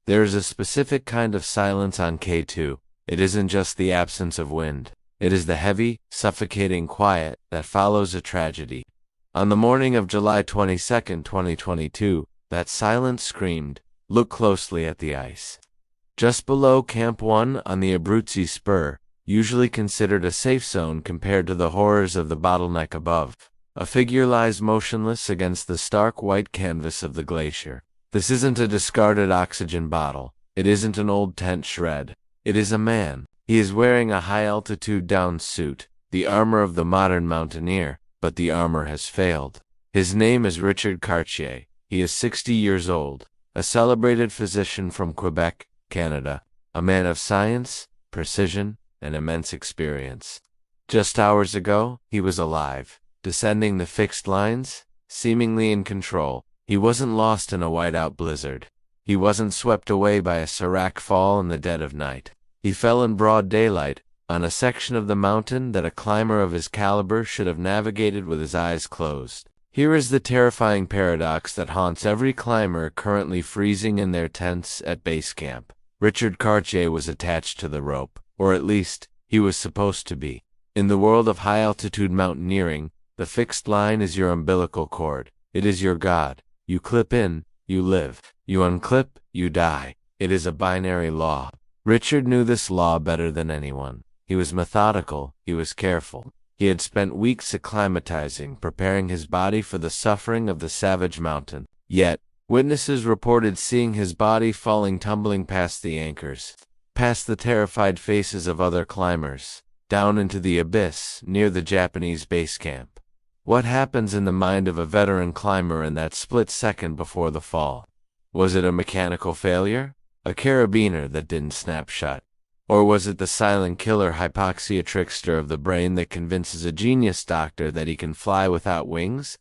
There is a specific kind of silence on K2. It isn't just the absence of wind. It is the heavy, suffocating quiet that follows a tragedy. On the morning of July 22, 2022, that silence screamed, "Look closely at the ice." Just below Camp 1 on the Abruzzi Spur, usually considered a safe zone compared to the horrors of the bottleneck above, a figure lies motionless against the stark white canvas of the glacier. This isn't a discarded oxygen bottle. It isn't an old tent shred. It is a man. He is wearing a high-altitude down suit, the armor of the modern mountaineer, but the armor has failed. His name is Richard Cartier. He is 60 years old, a celebrated physician from Quebec, Canada, a man of science, precision, and immense experience. Just hours ago, he was alive, descending the fixed lines, seemingly in control. He wasn't lost in a whiteout blizzard. He wasn't swept away by a serac fall in the dead of night. He fell in broad daylight, on a section of the mountain that a climber of his caliber should have navigated with his eyes closed. Here is the terrifying paradox that haunts every climber currently freezing in their tents at base camp. Richard Cartier was attached to the rope, or at least, he was supposed to be. In the world of high-altitude mountaineering, the fixed line is your umbilical cord. It is your God. You clip in, you live. You unclip, you die. It is a binary law. Richard knew this law better than anyone. He was methodical, he was careful. He had spent weeks acclimatizing, preparing his body for the suffering of the savage mountain. Yet, witnesses reported seeing his body falling tumbling past the anchors, past the terrified faces of other climbers, down into the abyss near the Japanese base camp. What happens in the mind of a veteran climber in that split second before the fall? Was it a mechanical failure? A carabiner that didn't snap shut? Or was it the silent killer hypoxia trickster of the brain that convinces a genius doctor that he can fly without wings?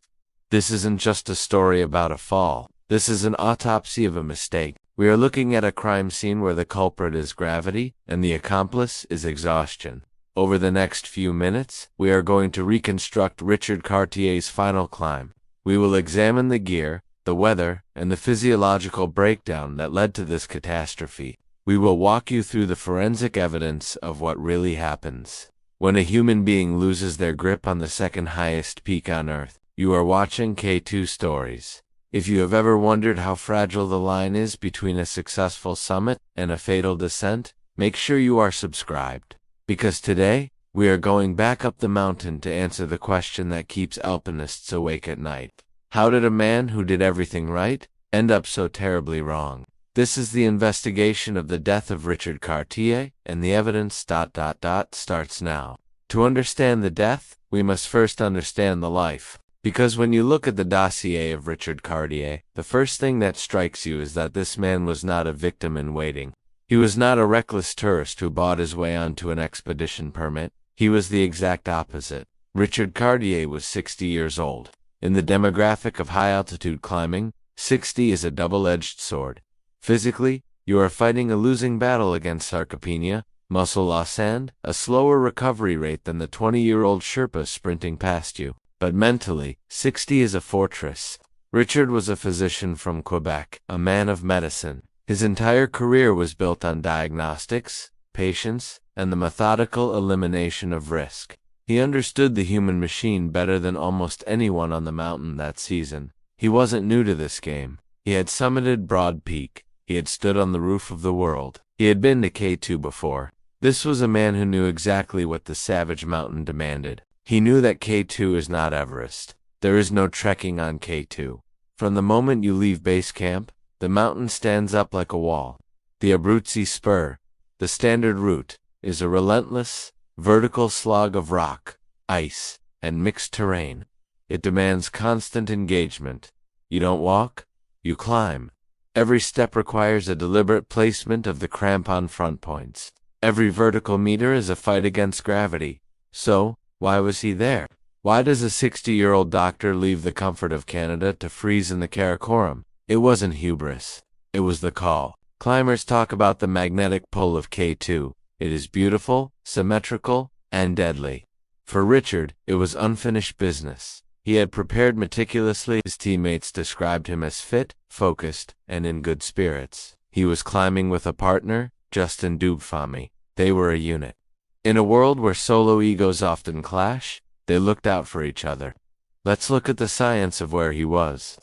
This isn't just a story about a fall. This is an autopsy of a mistake. We are looking at a crime scene where the culprit is gravity and the accomplice is exhaustion. Over the next few minutes, we are going to reconstruct Richard Cartier's final climb. We will examine the gear, the weather, and the physiological breakdown that led to this catastrophe. We will walk you through the forensic evidence of what really happens when a human being loses their grip on the second highest peak on Earth. You are watching K2 Stories. If you have ever wondered how fragile the line is between a successful summit and a fatal descent, make sure you are subscribed. Because today, we are going back up the mountain to answer the question that keeps alpinists awake at night. How did a man who did everything right end up so terribly wrong? This is the investigation of the death of Richard Cartier, and the evidence starts now. To understand the death, we must first understand the life. Because when you look at the dossier of Richard Cartier, the first thing that strikes you is that this man was not a victim in waiting. He was not a reckless tourist who bought his way onto an expedition permit. He was the exact opposite. Richard Cartier was 60 years old. In the demographic of high-altitude climbing, 60 is a double-edged sword. Physically, you are fighting a losing battle against sarcopenia, muscle loss and a slower recovery rate than the 20-year-old Sherpa sprinting past you. But mentally, 60 is a fortress. Richard was a physician from Quebec, a man of medicine. His entire career was built on diagnostics, patience, and the methodical elimination of risk. He understood the human machine better than almost anyone on the mountain that season. He wasn't new to this game. He had summited Broad Peak. He had stood on the roof of the world. He had been to K2 before. This was a man who knew exactly what the savage mountain demanded. He knew that K2 is not Everest. There is no trekking on K2. From the moment you leave base camp, the mountain stands up like a wall. The Abruzzi Spur, the standard route, is a relentless, vertical slog of rock, ice, and mixed terrain. It demands constant engagement. You don't walk, you climb. Every step requires a deliberate placement of the crampon front points. Every vertical meter is a fight against gravity. So, why was he there? Why does a 60-year-old doctor leave the comfort of Canada to freeze in the Karakoram? It wasn't hubris. It was the call. Climbers talk about the magnetic pull of K2. It is beautiful, symmetrical, and deadly. For Richard, it was unfinished business. He had prepared meticulously. His teammates described him as fit, focused, and in good spirits. He was climbing with a partner, Justin Dubfami. They were a unit. In a world where solo egos often clash, they looked out for each other. Let's look at the science of where he was.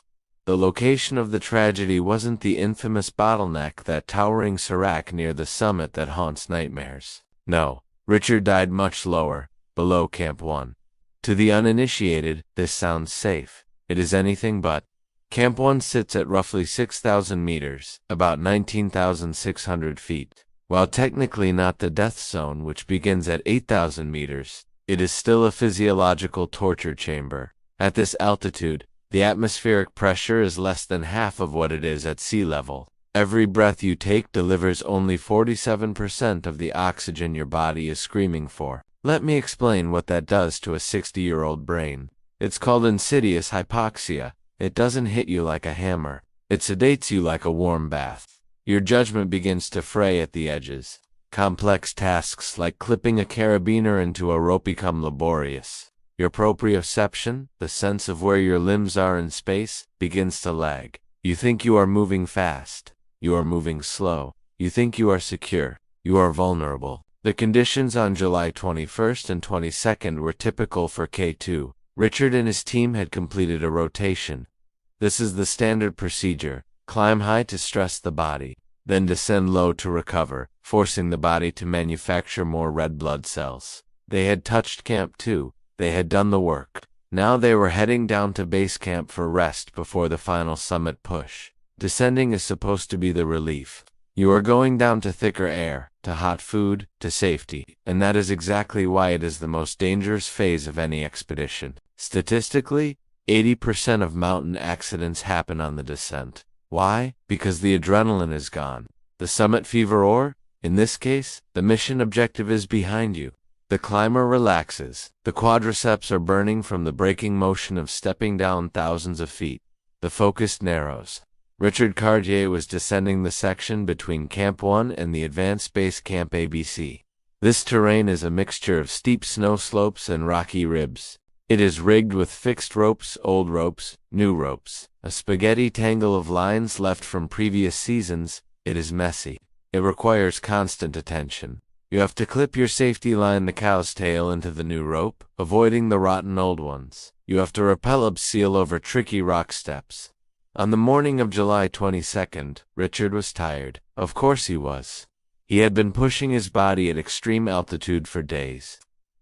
The location of the tragedy wasn't the infamous bottleneck, that towering sérac near the summit that haunts nightmares. No, Richard died much lower, below Camp 1. To the uninitiated, this sounds safe. It is anything but. Camp 1 sits at roughly 6,000 meters, about 19,600 feet. While technically not the death zone, which begins at 8,000 meters, it is still a physiological torture chamber. At this altitude, the atmospheric pressure is less than half of what it is at sea level. Every breath you take delivers only 47% of the oxygen your body is screaming for. Let me explain what that does to a 60-year-old brain. It's called insidious hypoxia. It doesn't hit you like a hammer. It sedates you like a warm bath. Your judgment begins to fray at the edges. Complex tasks like clipping a carabiner into a rope become laborious. Your proprioception, the sense of where your limbs are in space, begins to lag. You think you are moving fast. You are moving slow. You think you are secure. You are vulnerable. The conditions on July 21st and 22nd were typical for K2. Richard and his team had completed a rotation. This is the standard procedure. Climb high to stress the body, then descend low to recover, forcing the body to manufacture more red blood cells. They had touched Camp 2. They had done the work. Now they were heading down to base camp for rest before the final summit push. Descending is supposed to be the relief. You are going down to thicker air, to hot food, to safety, and that is exactly why it is the most dangerous phase of any expedition. Statistically, 80% of mountain accidents happen on the descent. Why? Because the adrenaline is gone. The summit fever, or, in this case, the mission objective is behind you. The climber relaxes. The quadriceps are burning from the braking motion of stepping down thousands of feet. The focus narrows. Richard Cartier was descending the section between Camp 1 and the Advanced Base Camp ABC. This terrain is a mixture of steep snow slopes and rocky ribs. It is rigged with fixed ropes, old ropes, new ropes, a spaghetti tangle of lines left from previous seasons. It is messy. It requires constant attention. You have to clip your safety line, the cow's tail, into the new rope, avoiding the rotten old ones. You have to rappel up seal over tricky rock steps. On the morning of July 22nd, Richard was tired. Of course he was. He had been pushing his body at extreme altitude for days.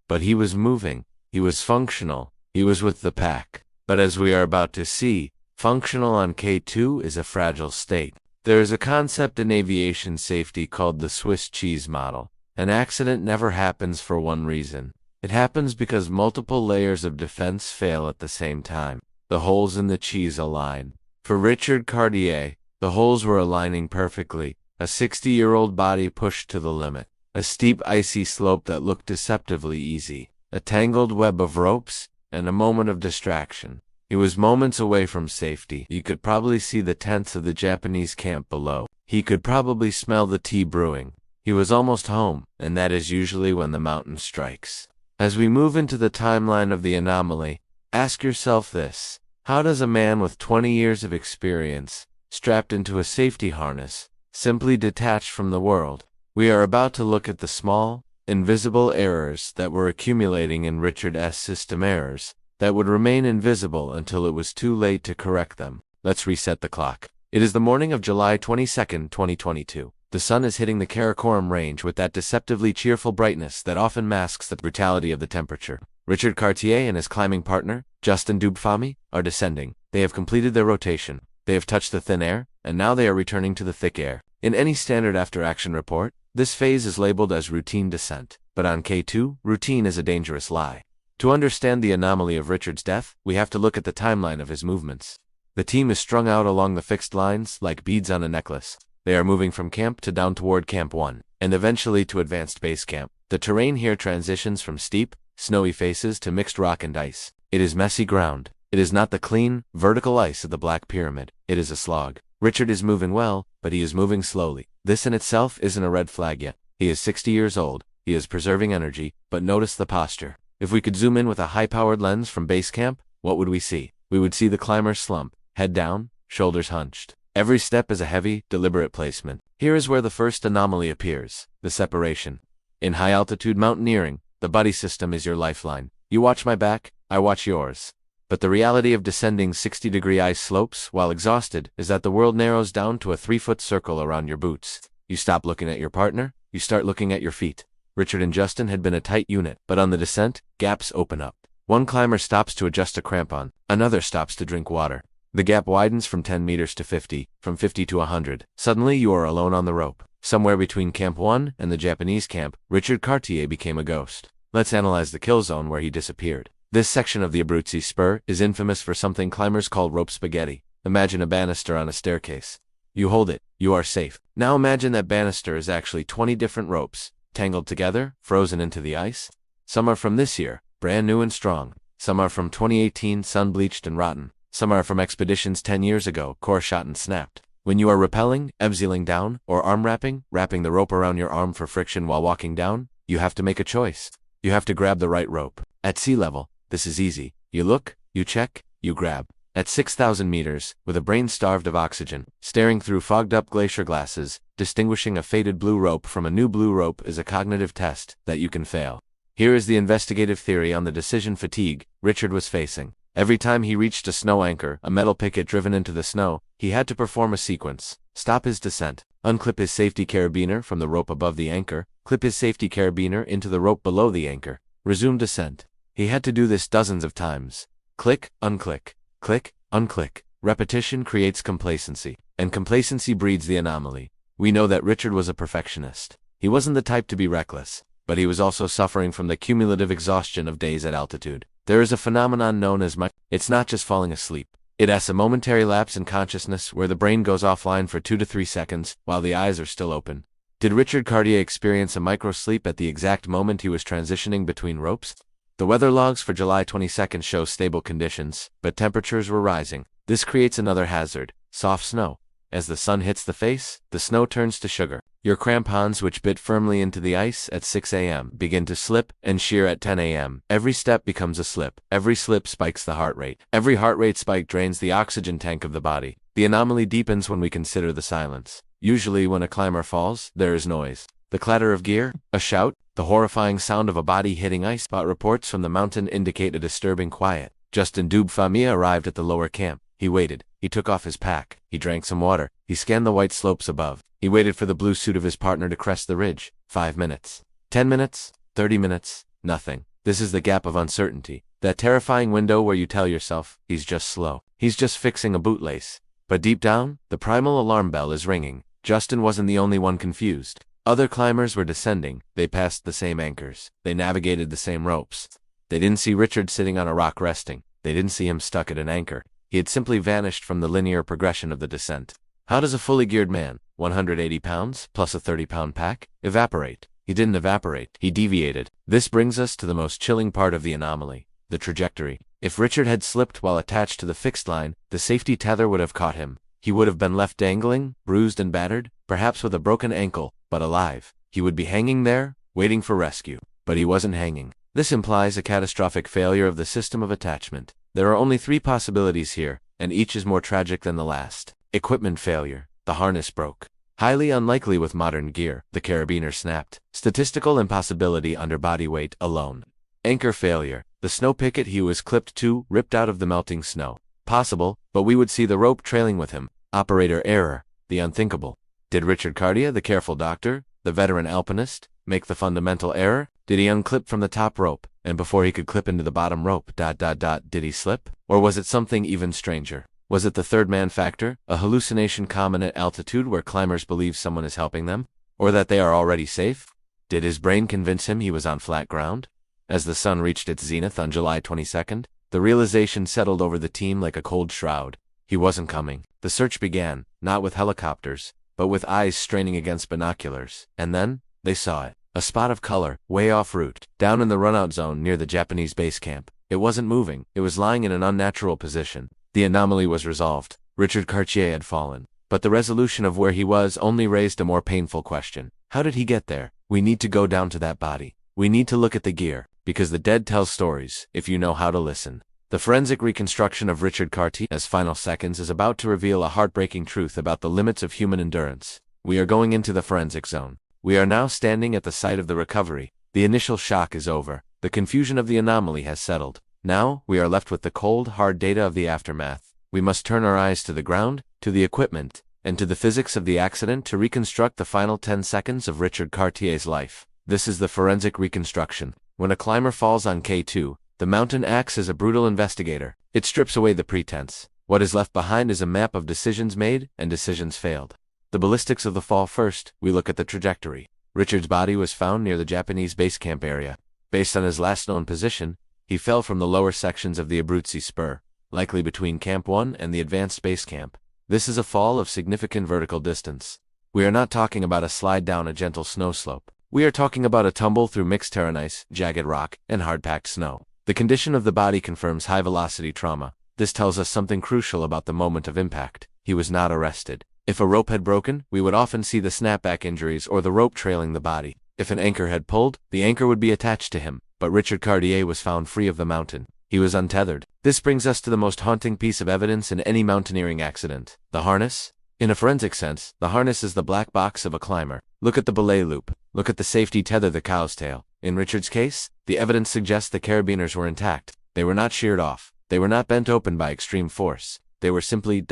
But he was moving. He was functional. He was with the pack. But as we are about to see, functional on K2 is a fragile state. There is a concept in aviation safety called the Swiss cheese model. An accident never happens for one reason. It happens because multiple layers of defense fail at the same time. The holes in the cheese align. For Richard Cartier, the holes were aligning perfectly. A 60-year-old body pushed to the limit. A steep icy slope that looked deceptively easy. A tangled web of ropes, and a moment of distraction. He was moments away from safety. He could probably see the tents of the Japanese camp below. He could probably smell the tea brewing. He was almost home, and that is usually when the mountain strikes. As we move into the timeline of the anomaly, ask yourself this. How does a man with 20 years of experience, strapped into a safety harness, simply detach from the world? We are about to look at the small, invisible errors that were accumulating in Richard's system, errors that would remain invisible until it was too late to correct them. Let's reset the clock. It is the morning of July 22nd, 2022. The sun is hitting the Karakoram range with that deceptively cheerful brightness that often masks the brutality of the temperature. Richard Cartier and his climbing partner, Justin Dubfami, are descending. They have completed their rotation. They have touched the thin air, and now they are returning to the thick air. In any standard after-action report, this phase is labeled as routine descent. But on K2, routine is a dangerous lie. To understand the anomaly of Richard's death, we have to look at the timeline of his movements. The team is strung out along the fixed lines like beads on a necklace. They are moving from camp to down toward Camp 1, and eventually to Advanced Base Camp. The terrain here transitions from steep, snowy faces to mixed rock and ice. It is messy ground. It is not the clean, vertical ice of the Black Pyramid. It is a slog. Richard is moving well, but he is moving slowly. This in itself isn't a red flag yet. He is 60 years old. He is preserving energy, but notice the posture. If we could zoom in with a high-powered lens from base camp, what would we see? We would see the climber slump, head down, shoulders hunched. Every step is a heavy, deliberate placement. Here is where the first anomaly appears: the separation. In high-altitude mountaineering, the buddy system is your lifeline. You watch my back, I watch yours. But the reality of descending 60-degree ice slopes while exhausted is that the world narrows down to a 3-foot circle around your boots. You stop looking at your partner, you start looking at your feet. Richard and Justin had been a tight unit, but on the descent, gaps open up. One climber stops to adjust a crampon, another stops to drink water. The gap widens from 10 meters to 50, from 50 to 100. Suddenly you are alone on the rope. Somewhere between Camp 1 and the Japanese camp, Richard Cartier became a ghost. Let's analyze the kill zone where he disappeared. This section of the Abruzzi Spur is infamous for something climbers call rope spaghetti. Imagine a banister on a staircase. You hold it, you are safe. Now imagine that banister is actually 20 different ropes, tangled together, frozen into the ice. Some are from this year, brand new and strong. Some are from 2018, sun-bleached and rotten. Some are from expeditions 10 years ago, core shot and snapped. When you are rappelling, ebsealing down, or arm wrapping the rope around your arm for friction while walking down, you have to make a choice. You have to grab the right rope. At sea level, this is easy. You look, you check, you grab. At 6,000 meters, with a brain starved of oxygen, staring through fogged-up glacier glasses, distinguishing a faded blue rope from a new blue rope is a cognitive test that you can fail. Here is the investigative theory on the decision fatigue Richard was facing. Every time he reached a snow anchor, a metal picket driven into the snow, he had to perform a sequence. Stop his descent, unclip his safety carabiner from the rope above the anchor, clip his safety carabiner into the rope below the anchor, resume descent. He had to do this dozens of times. Click, unclick, click, unclick. Repetition creates complacency, and complacency breeds the anomaly. We know that Richard was a perfectionist. He wasn't the type to be reckless, but he was also suffering from the cumulative exhaustion of days at altitude. There is a phenomenon known as it's not just falling asleep. It has a momentary lapse in consciousness where the brain goes offline for 2 to 3 seconds while the eyes are still open. Did Richard Cartier experience a microsleep at the exact moment he was transitioning between ropes? The weather logs for July 22nd show stable conditions, but temperatures were rising. This creates another hazard: soft snow. As the sun hits the face, the snow turns to sugar. Your crampons, which bit firmly into the ice at 6 a.m., begin to slip and shear at 10 a.m. Every step becomes a slip. Every slip spikes the heart rate. Every heart rate spike drains the oxygen tank of the body. The anomaly deepens when we consider the silence. Usually when a climber falls, there is noise. The clatter of gear, a shout, the horrifying sound of a body hitting ice. But reports from the mountain indicate a disturbing quiet. Justin Dubfamia arrived at the lower camp. He waited. He took off his pack. He drank some water. He scanned the white slopes above. He waited for the blue suit of his partner to crest the ridge. 5 minutes. 10 minutes. 30 minutes. Nothing. This is the gap of uncertainty. That terrifying window where you tell yourself, he's just slow. He's just fixing a bootlace. But deep down, the primal alarm bell is ringing. Justin wasn't the only one confused. Other climbers were descending. They passed the same anchors. They navigated the same ropes. They didn't see Richard sitting on a rock resting. They didn't see him stuck at an anchor. He had simply vanished from the linear progression of the descent. How does a fully geared man, 180 pounds, plus a 30-pound pack, evaporate? He didn't evaporate. He deviated. This brings us to the most chilling part of the anomaly: the trajectory. If Richard had slipped while attached to the fixed line, the safety tether would have caught him. He would have been left dangling, bruised and battered, perhaps with a broken ankle, but alive. He would be hanging there, waiting for rescue. But he wasn't hanging. This implies a catastrophic failure of the system of attachment. There are only 3 possibilities here, and each is more tragic than the last. Equipment failure. The harness broke. Highly unlikely with modern gear. The carabiner snapped. Statistical impossibility under body weight alone. Anchor failure. The snow picket he was clipped to ripped out of the melting snow. Possible, but we would see the rope trailing with him. Operator error. The unthinkable. Did Richard Cartier, the careful doctor, the veteran alpinist, make the fundamental error? Did he unclip from the top rope, and before he could clip into the bottom rope, did he slip? Or was it something even stranger? Was it the third man factor, a hallucination common at altitude where climbers believe someone is helping them? Or that they are already safe? Did his brain convince him he was on flat ground? As the sun reached its zenith on July 22nd, the realization settled over the team like a cold shroud. He wasn't coming. The search began, not with helicopters, but with eyes straining against binoculars. And then, they saw it. A spot of color, way off route, down in the runout zone near the Japanese base camp. It wasn't moving. It was lying in an unnatural position. The anomaly was resolved. Richard Cartier had fallen. But the resolution of where he was only raised a more painful question. How did he get there? We need to go down to that body. We need to look at the gear, because the dead tell stories, if you know how to listen. The forensic reconstruction of Richard Cartier's final seconds is about to reveal a heartbreaking truth about the limits of human endurance. We are going into the forensic zone. We are now standing at the site of the recovery. The initial shock is over. The confusion of the anomaly has settled. Now, we are left with the cold, hard data of the aftermath. We must turn our eyes to the ground, to the equipment, and to the physics of the accident to reconstruct the final 10 seconds of Richard Cartier's life. This is the forensic reconstruction. When a climber falls on K2, the mountain acts as a brutal investigator. It strips away the pretense. What is left behind is a map of decisions made and decisions failed. The ballistics of the fall first, we look at the trajectory. Richard's body was found near the Japanese base camp area. Based on his last known position, he fell from the lower sections of the Abruzzi Spur, likely between Camp 1 and the advanced base camp. This is a fall of significant vertical distance. We are not talking about a slide down a gentle snow slope. We are talking about a tumble through mixed terrain ice, jagged rock, and hard-packed snow. The condition of the body confirms high-velocity trauma. This tells us something crucial about the moment of impact. He was not arrested. If a rope had broken, we would often see the snapback injuries or the rope trailing the body. If an anchor had pulled, the anchor would be attached to him. But Richard Cartier was found free of the mountain. He was untethered. This brings us to the most haunting piece of evidence in any mountaineering accident: the harness. In a forensic sense, the harness is the black box of a climber. Look at the belay loop. Look at the safety tether, the cow's tail. In Richard's case, the evidence suggests the carabiners were intact. They were not sheared off. They were not bent open by extreme force. They were simply ...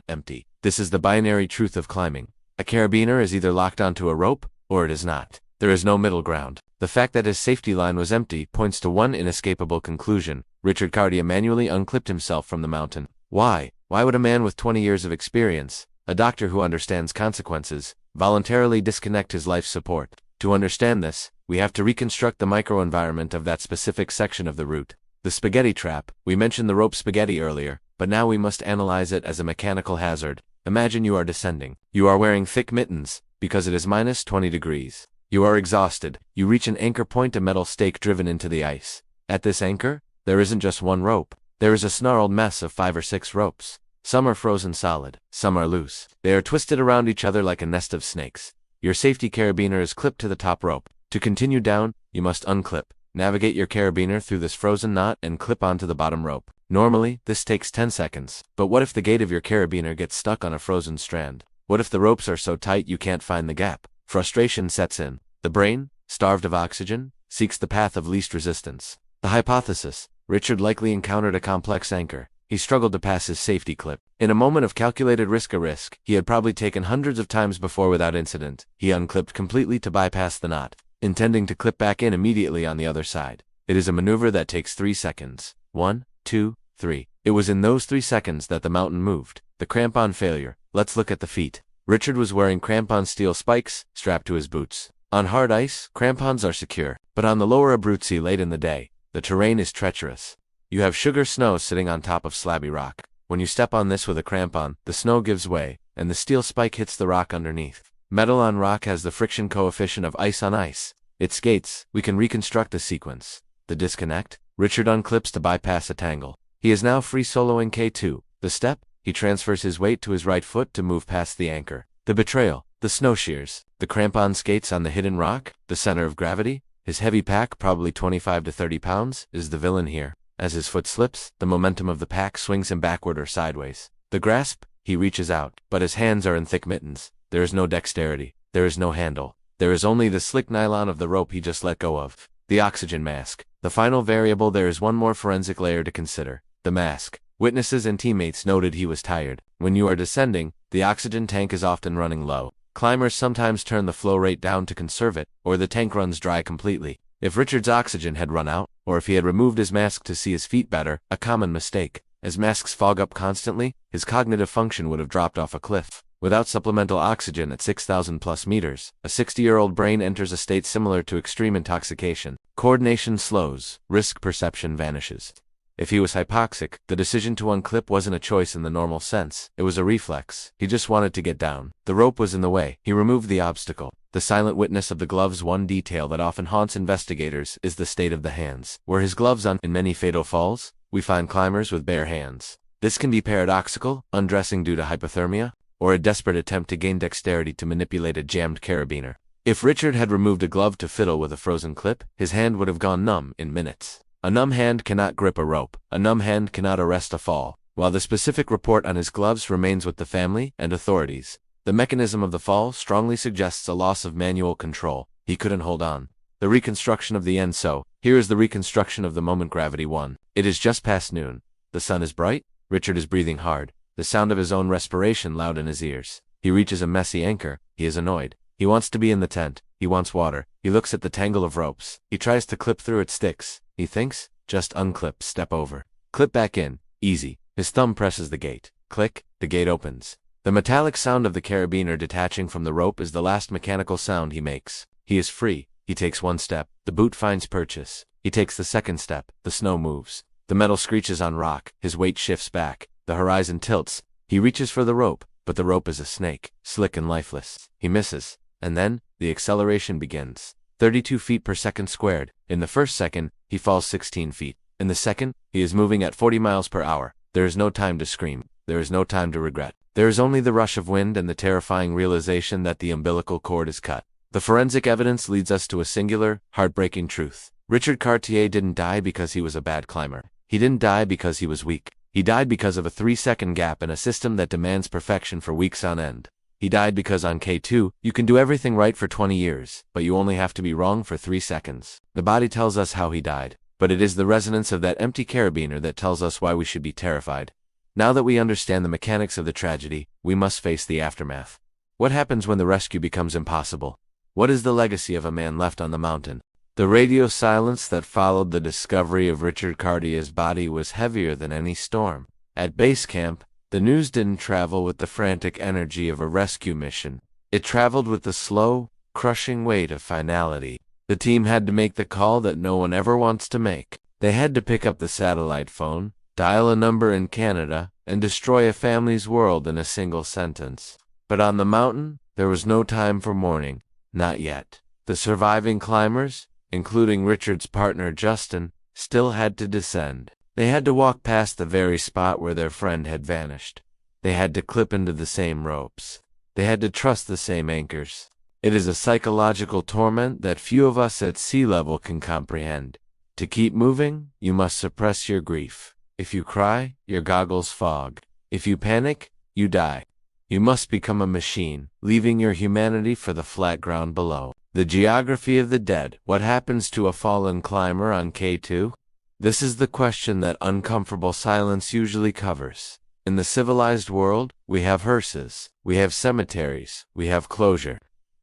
empty. This is the binary truth of climbing. A carabiner is either locked onto a rope, or it is not. There is no middle ground. The fact that his safety line was empty points to one inescapable conclusion. Richard Cartier manually unclipped himself from the mountain. Why? Why would a man with 20 years of experience, a doctor who understands consequences, voluntarily disconnect his life support? To understand this, we have to reconstruct the microenvironment of that specific section of the route. The spaghetti trap. We mentioned the rope spaghetti earlier, but now we must analyze it as a mechanical hazard. Imagine you are descending. You are wearing thick mittens, because it is minus 20 degrees. You are exhausted. You reach an anchor point, a metal stake driven into the ice. At this anchor, there isn't just one rope. There is a snarled mess of 5 or 6 ropes. Some are frozen solid. Some are loose. They are twisted around each other like a nest of snakes. Your safety carabiner is clipped to the top rope. To continue down, you must unclip. Navigate your carabiner through this frozen knot and clip onto the bottom rope. Normally, this takes 10 seconds. But what if the gate of your carabiner gets stuck on a frozen strand? What if the ropes are so tight you can't find the gap? Frustration sets in. The brain, starved of oxygen, seeks the path of least resistance. The hypothesis: Richard likely encountered a complex anchor. He struggled to pass his safety clip. In a moment of calculated risk he had probably taken hundreds of times before without incident. He unclipped completely to bypass the knot, intending to clip back in immediately on the other side. It is a maneuver that takes 3 seconds. 1, 2, 3. It was in those 3 seconds that the mountain moved. The crampon failure. Let's look at the feet. Richard was wearing crampon steel spikes strapped to his boots. On hard ice, crampons are secure. But on the lower Abruzzi late in the day, the terrain is treacherous. You have sugar snow sitting on top of slabby rock. When you step on this with a crampon, the snow gives way, and the steel spike hits the rock underneath. Metal on rock has the friction coefficient of ice on ice. It skates. We can reconstruct the sequence. The disconnect. Richard unclips to bypass a tangle. He is now free soloing K2. The step. He transfers his weight to his right foot to move past the anchor. The betrayal. The snow shears. The crampon skates on the hidden rock, the center of gravity. His heavy pack, probably 25 to 30 pounds, is the villain here. As his foot slips, the momentum of the pack swings him backward or sideways. The grasp. He reaches out, but his hands are in thick mittens. There is no dexterity. There is no handle. There is only the slick nylon of the rope he just let go of. The oxygen mask. The final variable. There is one more forensic layer to consider. The mask. Witnesses and teammates noted he was tired. When you are descending, the oxygen tank is often running low. Climbers sometimes turn the flow rate down to conserve it, or the tank runs dry completely. If Richard's oxygen had run out, or if he had removed his mask to see his feet better, a common mistake. As masks fog up constantly, his cognitive function would have dropped off a cliff. Without supplemental oxygen at 6,000 plus meters, a 60-year-old brain enters a state similar to extreme intoxication. Coordination slows, risk perception vanishes. If he was hypoxic, the decision to unclip wasn't a choice in the normal sense. It was a reflex. He just wanted to get down. The rope was in the way. He removed the obstacle. The silent witness of the gloves. One detail that often haunts investigators is the state of the hands. Were his gloves on? In many fatal falls, we find climbers with bare hands. This can be paradoxical, undressing due to hypothermia, or a desperate attempt to gain dexterity to manipulate a jammed carabiner. If Richard had removed a glove to fiddle with a frozen clip, his hand would have gone numb in minutes. A numb hand cannot grip a rope. A numb hand cannot arrest a fall. While the specific report on his gloves remains with the family and authorities, the mechanism of the fall strongly suggests a loss of manual control. He couldn't hold on. The reconstruction of the end. So, here is the reconstruction of the moment. Gravity 1. It is just past noon. The sun is bright. Richard is breathing hard, the sound of his own respiration loud in his ears. He reaches a messy anchor. He is annoyed. He wants to be in the tent. He wants water. He looks at the tangle of ropes. He tries to clip through its sticks. He thinks, just unclip, step over. Clip back in. Easy. His thumb presses the gate. Click, the gate opens. The metallic sound of the carabiner detaching from the rope is the last mechanical sound he makes. He is free. He takes one step. The boot finds purchase. He takes the second step. The snow moves. The metal screeches on rock. His weight shifts back. The horizon tilts. He reaches for the rope, but the rope is a snake, slick and lifeless. He misses. And then, the acceleration begins. 32 feet per second squared. In the first second, he falls 16 feet. In the second, he is moving at 40 miles per hour. There is no time to scream. There is no time to regret. There is only the rush of wind and the terrifying realization that the umbilical cord is cut. The forensic evidence leads us to a singular, heartbreaking truth. Richard Cartier didn't die because he was a bad climber. He didn't die because he was weak. He died because of a 3-second gap in a system that demands perfection for weeks on end. He died because on K2, you can do everything right for 20 years, but you only have to be wrong for 3 seconds. The body tells us how he died, but it is the resonance of that empty carabiner that tells us why we should be terrified. Now that we understand the mechanics of the tragedy, we must face the aftermath. What happens when the rescue becomes impossible? What is the legacy of a man left on the mountain? The radio silence that followed the discovery of Richard Cartier's body was heavier than any storm. At base camp, the news didn't travel with the frantic energy of a rescue mission. It traveled with the slow, crushing weight of finality. The team had to make the call that no one ever wants to make. They had to pick up the satellite phone, dial a number in Canada, and destroy a family's world in a single sentence. But on the mountain, there was no time for mourning. Not yet. The surviving climbers, including Richard's partner Justin, still had to descend. They had to walk past the very spot where their friend had vanished. They had to clip into the same ropes. They had to trust the same anchors. It is a psychological torment that few of us at sea level can comprehend. To keep moving, you must suppress your grief. If you cry, your goggles fog. If you panic, you die. You must become a machine, leaving your humanity for the flat ground below. The geography of the dead. What happens to a fallen climber on K2? This is the question that uncomfortable silence usually covers. In the civilized world, we have hearses, we have cemeteries, we have closure.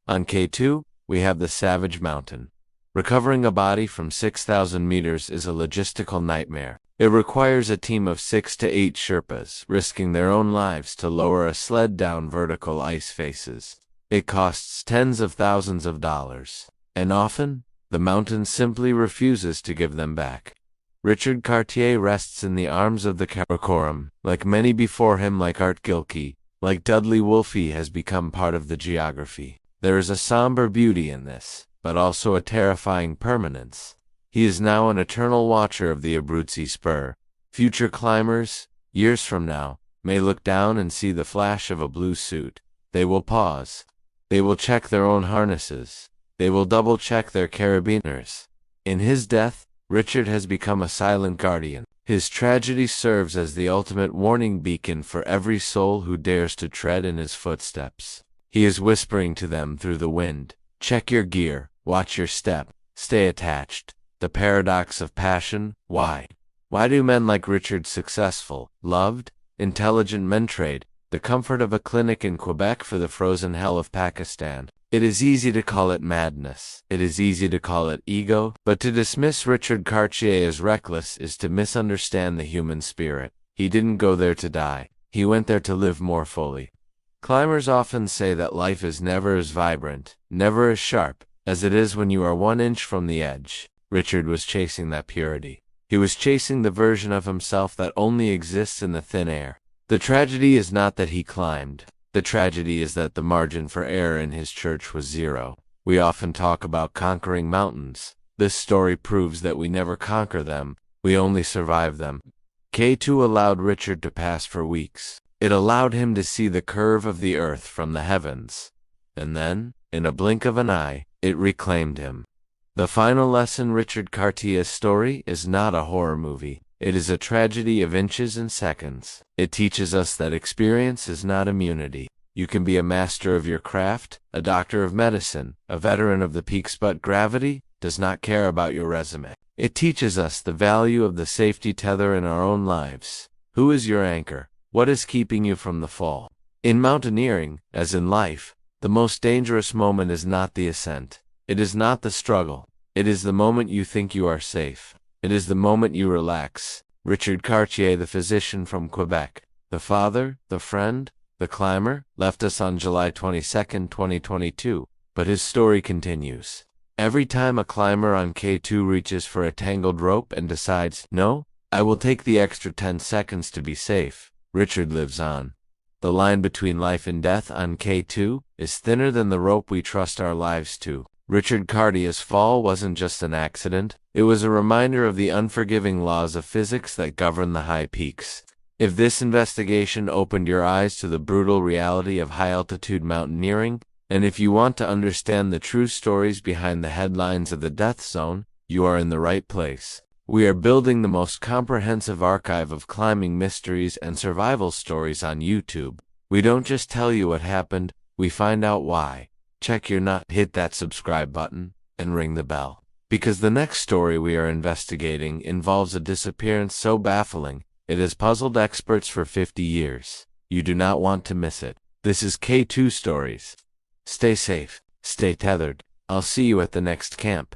On K2, we have the savage mountain. Recovering a body from 6,000 meters is a logistical nightmare. It requires a team of 6 to 8 Sherpas, risking their own lives to lower a sled down vertical ice faces. It costs tens of thousands of dollars, and often, the mountain simply refuses to give them back. Richard Cartier rests in the arms of the Karakoram. Like many before him, like Art Gilkey, like Dudley Wolfe, has become part of the geography. There is a somber beauty in this, but also a terrifying permanence. He is now an eternal watcher of the Abruzzi Spur. Future climbers, years from now, may look down and see the flash of a blue suit. They will pause. They will check their own harnesses. They will double-check their carabiners. In his death, Richard has become a silent guardian. His tragedy serves as the ultimate warning beacon for every soul who dares to tread in his footsteps. He is whispering to them through the wind. Check your gear, watch your step, stay attached. The paradox of passion. Why? Why do men like Richard, successful, loved, intelligent men, trade the comfort of a clinic in Quebec for the frozen hell of Pakistan? It is easy to call it madness. It is easy to call it ego, but to dismiss Richard Cartier as reckless is to misunderstand the human spirit. He didn't go there to die. He went there to live more fully. Climbers often say that life is never as vibrant, never as sharp, as it is when you are 1 inch from the edge. Richard was chasing that purity. He was chasing the version of himself that only exists in the thin air. The tragedy is not that he climbed. The tragedy is that the margin for error in his church was 0. We often talk about conquering mountains. This story proves that we never conquer them, we only survive them. K2 allowed Richard to pass for weeks. It allowed him to see the curve of the earth from the heavens. And then, in a blink of an eye, it reclaimed him. The final lesson: Richard Cartier's story is not a horror movie. It is a tragedy of inches and seconds. It teaches us that experience is not immunity. You can be a master of your craft, a doctor of medicine, a veteran of the peaks, but gravity does not care about your resume. It teaches us the value of the safety tether in our own lives. Who is your anchor? What is keeping you from the fall? In mountaineering, as in life, the most dangerous moment is not the ascent. It is not the struggle. It is the moment you think you are safe. It is the moment you relax. Richard Cartier, the physician from Quebec, the father, the friend, the climber, left us on July 22, 2022, but his story continues. Every time a climber on K2 reaches for a tangled rope and decides, "No, I will take the extra 10 seconds to be safe," Richard lives on. The line between life and death on K2 is thinner than the rope we trust our lives to. Richard Cartier's fall wasn't just an accident, it was a reminder of the unforgiving laws of physics that govern the high peaks. If this investigation opened your eyes to the brutal reality of high-altitude mountaineering, and if you want to understand the true stories behind the headlines of the death zone, you are in the right place. We are building the most comprehensive archive of climbing mysteries and survival stories on YouTube. We don't just tell you what happened, we find out why. Check your nut, hit that subscribe button, and ring the bell. Because the next story we are investigating involves a disappearance so baffling, it has puzzled experts for 50 years. You do not want to miss it. This is K2 Stories. Stay safe, stay tethered. I'll see you at the next camp.